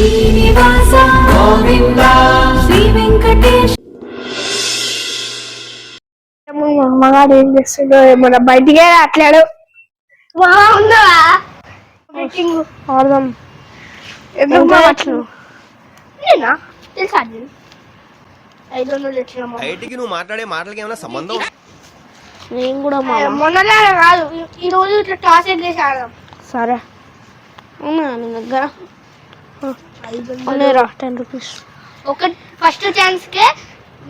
శ్రీనివాస గోవింద శ్రీ వెంకటేశ్. అమ్మగారు ఏం చేస్తుండో ఏమన్నా బయటికే అట్లాడు ఉందా ఆడదాం. ఎందుకు అట్లా తెలుసా 500 తెచ్చినా బయటికి నువ్వు మాట్లాడే మాటలకి ఏమైనా సంబంధం? నేను కూడా మొన్నలా కాదు ఈ రోజు ఇట్లా టాస్ చేసి ఆడదాం. సరే అవునా నీ దగ్గర 10 రూపీస్ ఒక ఫస్ట్ ఛాన్స్ కి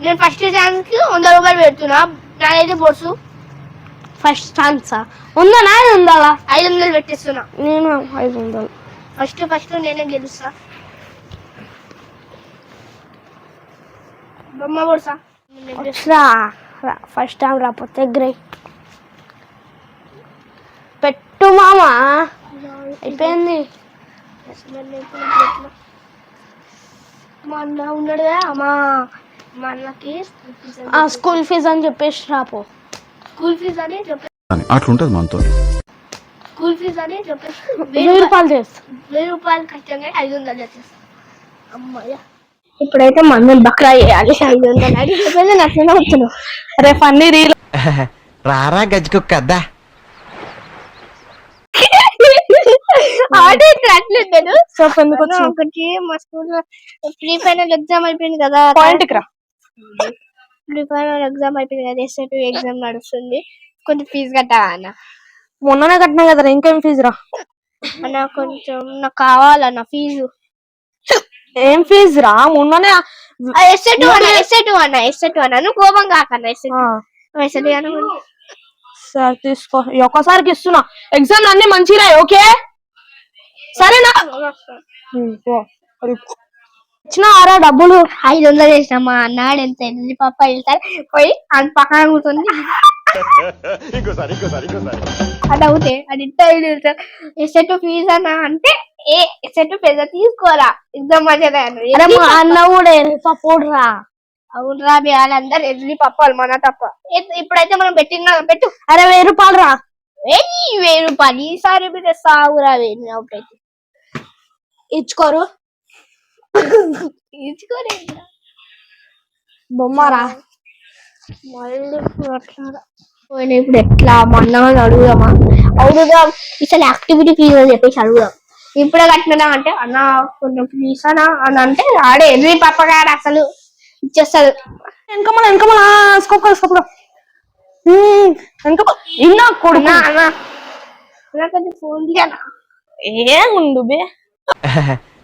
నేను ఫస్ట్ ఛాన్స్ కి 100 రూపాయలు పెడుతున్నా. నాదైతే బోర్సు ఫస్ట్ ఛాన్స్ ఉందా నాది ఉందా 500 పెట్టేస్తున్నా. నేను 500 ఫస్ట్ నేనే గెలుస్తా. బొమ్మ బోర్సా ఫస్ట్ టైం రాకపోతే గ్రే పెట్టు మామా అయిపోయింది. మా అన్న ఉన్నాడు కదా మా అన్నకి స్కూల్ ఫీజు అని చెప్పేసి రాపో. స్కూల్ ఫీజు అని చెప్పేసి అట్లుంటది మనతో. స్కూల్ ఫీజు అని చెప్పేసి 1000 రూపాయలు చేస్తా. 1000 రూపాయలు కష్టంగా 500 చేస్తా. అమ్మాయ ఇప్పుడైతే మనం బక్రా చేయాలి. 500 అడిగి చెప్పేసి నచ్చిన వచ్చాను. రేపు అన్ని రీల్ రారా గజ్జుకొక్కద్దా ఒకటి మా స్కూల్లో ప్రీ ఫైనల్ ఎగ్జామ్ అయిపోయింది కదా. ప్రీ ఫైనల్ ఎగ్జామ్ అయిపోయింది కదా. ఎస్ఏ2 ఎగ్జామ్ నడుస్తుంది. కొంచెం ఫీజు కట్టావా అన్న? మొన్ననే కట్టినా కదా ఇంకేం ఫీజు రా అన్న. కొంచెం నాకు కావాలన్న ఫీజు. ఏం ఫీజు రా? మొన్ననే ఎస్ఏ2 అన్న నువ్వు కోపం కాకన్నా. ఎస్ఏ2 అన్న సార్ తీసుకో. ఒక్కసారికి ఇస్తున్నా. ఎగ్జామ్ అన్ని మంచిగా ఓకే సరేనా? ఇచ్చిన ఆరా డబ్బులు 500 చేసిన. మా అన్నాడు ఎంత పాప వెళ్తారు పోయి అది పక్కన కూర్చొని అది అవుతే అది ఎస్ఏ2 ఫీజు అన్న అంటే ఏ ఎస్ఏ2 పెద్ద తీసుకోరా ఎగ్జామ్ మంచిగా అన్న కూడా సపోర్ట్ రా. అవునరా మీ వాళ్ళందరూ ఎడ్లీ పప్పాలి మన తప్ప. ఇప్పుడైతే మనం పెట్టు. అరే 1000 రూపాయలు రా. 1000 రూపాయలు ఈసారి మీరు సాగురా. అవుటైతే ఇచ్చుకోరు బొమ్మరా మళ్ళీ ఇప్పుడు ఎట్లా మన్నగా అడుగుదామా? ఈసారి యాక్టివిటీ ఫీజు అని చెప్పేసి అడుగుదాం. ఇప్పుడే కట్టినా అంటే అన్న కొంచెం ప్లీజ్ అనా అని అంటే ఆడే ఎన్ని పప్పగాడు అసలు ఇచ్చేస్తాడు. కొంచెం ఫోన్ తీయనా? ఏముండు బే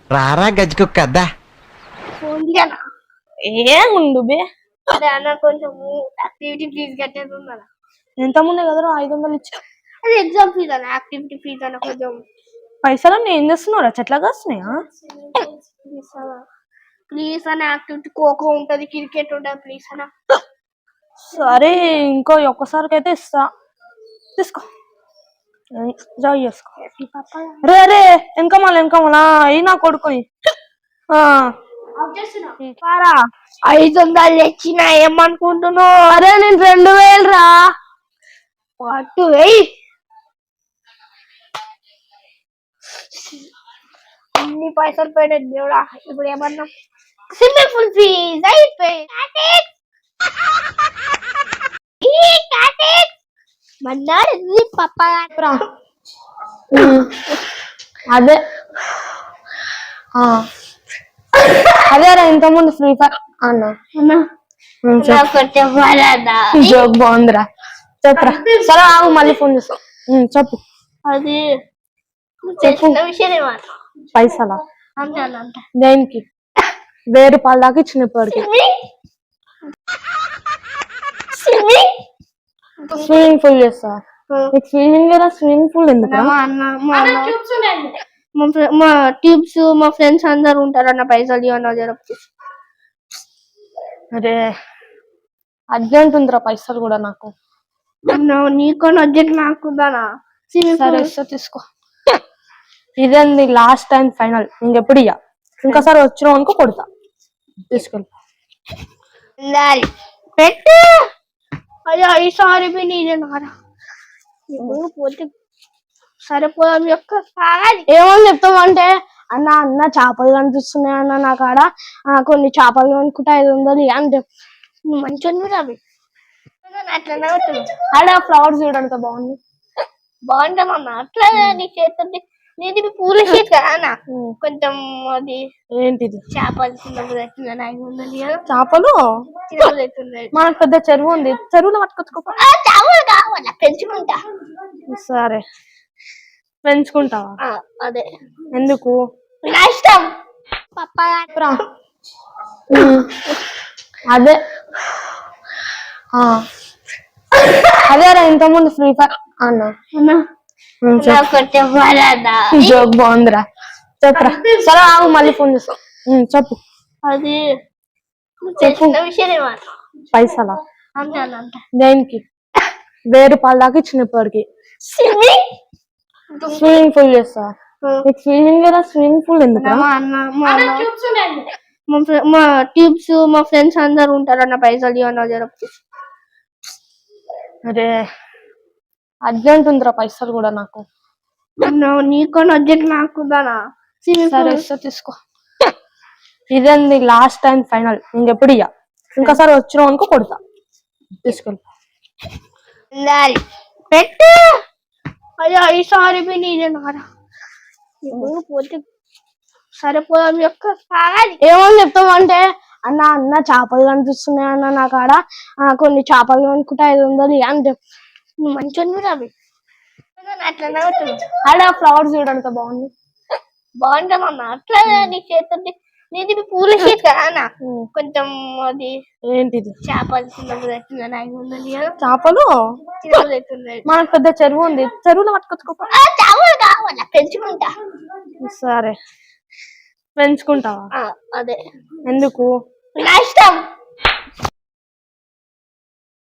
రారా గజ్జుకొక్కద్దా ఫోన్ తీయనా? ఏముండు బే అదే అన్న కొంచెం యాక్టివిటీ ఫీజు కట్టేది ఉందా? ఎంత ముందే కదా 500 ఇచ్చా. అది ఎగ్జామ్ ఫీజు అన్న. యాక్టివిటీ ఫీజు అన్న కొంచెం పైసలు ఏం చేస్తున్నారా? చెట్లా కాస్తున్నాయా? ప్లీజ్ అన్న. యాక్టివిటీ ఖోఖో ఉంటది, క్రికెట్ ఉంటది. ప్లీజ్ అన్న. సరే ఇంకో ఒక్కసారికి అయితే ఇస్తా. తీసుకో జాయ్ చేసుకో. రే రే వెనకమలా అయి నా కొడుకుని 500 తెచ్చినా ఏమనుకుంటున్నావు? అరే నేను 2000 రా. పట్టు వెయ్యి. అన్ని పైసలు పోయినాయి దేవుడా. ఇప్పుడు ఏమన్నా స్విమ్మింగ్ పూల్ ఫీజ్ అయిపోయి మన్నాడు పప్ప అదే అదేరా ఇంతకుముందు ఫ్రీ ఫైర్ అన్న జోక్ బాగుందిరా. చెప్పరా? సరే ఆగు మళ్ళీ ఫోన్ చేస్తాం. చెప్పు. అది విషయం పైసలా దేనికి? 1000 రూపాయల దాకా ఇచ్చినప్పటికి స్విమ్మింగ్ పూల్ చేస్తా. స్విమ్మింగ్ లేదా స్విమ్మింగ్ పూల్ ఎందుకు? మా ట్యూబ్స్ మా ఫ్రెండ్స్ అందరు ఉంటారు అన్న. పైసలు ఇవ్వన్నా జరగచ్చు. అరే అర్జెంట్ ఉందిరా పైసలు కూడా నాకు. నీకు అర్జెంట్ నాకుందానా? సరే తీసుకో. ఇదండి లాస్ట్ టైం ఫైనల్. ఇంకెప్పుడు ఇయ్య. ఇంకోసారి వచ్చినావు అనుకో కొడతా. తీసుకెళ్ళి పెట్టు. అయ్యో ఈసారి నీదేనారా పోతే సరిపోదాం. ఏమని చెప్తామంటే అన్న అన్న చేపలు కనిపిస్తున్నాయి అన్న నా కాడ కొన్ని చేపలు కొనుక్కుంటా 500 అంటే మంచిగా అవి అట్లా ఆడ ఫ్లవర్స్ చూడంత బాగుంది బాగుంటామన్నా అట్లా నీ చేతుంది నీది పూల చేతి కదా కొంచెం అది ఏంటిది చేపలు చేపలు మనకు పెద్ద చెరువు ఉంది చెరువులో పట్టుకొచ్చుకో చేపలు కావాలా పెంచుకుంటా సరే పెంచుకుంటావా అదే ఎందుకు నా ఇష్టం పప్పా అదే అదేరా ఇంతకుముందు ఫ్రీ ఫైర్ అన్నా జోక్ బాగుందిరా చెప్పరా సరే ఆగు మళ్ళీ ఫోన్ చేస్తా చెప్పు అది చెప్పు పైసలా దేనికి 1000 రూపాయల దాకా ఇచ్చిన ఇప్పటికి స్విమ్మింగ్ పూల్ చేస్తా స్విమ్మింగ్ లేదా స్విమ్మింగ్ పూల్ ఎందుకు మా ట్యూబ్స్ మా ఫ్రెండ్స్ అందరు ఉంటారు అన్న పైసలు ఇవ్వను అరే అర్జెంట్ ఉందిరా పైసలు కూడా నాకు నీకు అర్జెంట్ నాకు సరే ఇస్తా తీసుకో ఇదేంది లాస్ట్ టైం ఫైనల్ ఇంకెప్పుడు ఇయ్య ఇంకోసారి వచ్చినావు అనుకో కొడతా తీసుకెళ్ళి పెట్టు అయ్యో ఈసారి నీదేనారా పోతే సరే పోదాం యొక్క ఏమని చెప్తామంటే అన్న అన్న చేపలు కనిపిస్తున్నాయి అన్న నా కాడ కొన్ని చేపలు కొనుక్కుంటా 500 అంటే మంచిగా అవి అట్లా ఆడ ఫ్లవర్స్ చూడంత బాగుంది బాగుంటామన్నా అట్లా నీ చేతుంది నీది పూల చేతి కదా కొంచెం అది ఏంటిది చేపలు చేపలు మనకు పెద్ద చెరువు ఉంది చెరువులో పట్టుకొచ్చుకో చేపలు కావాలా పెంచుకుంటా సరే పెంచుకుంటావా అదే ఎందుకు నా ఇష్టం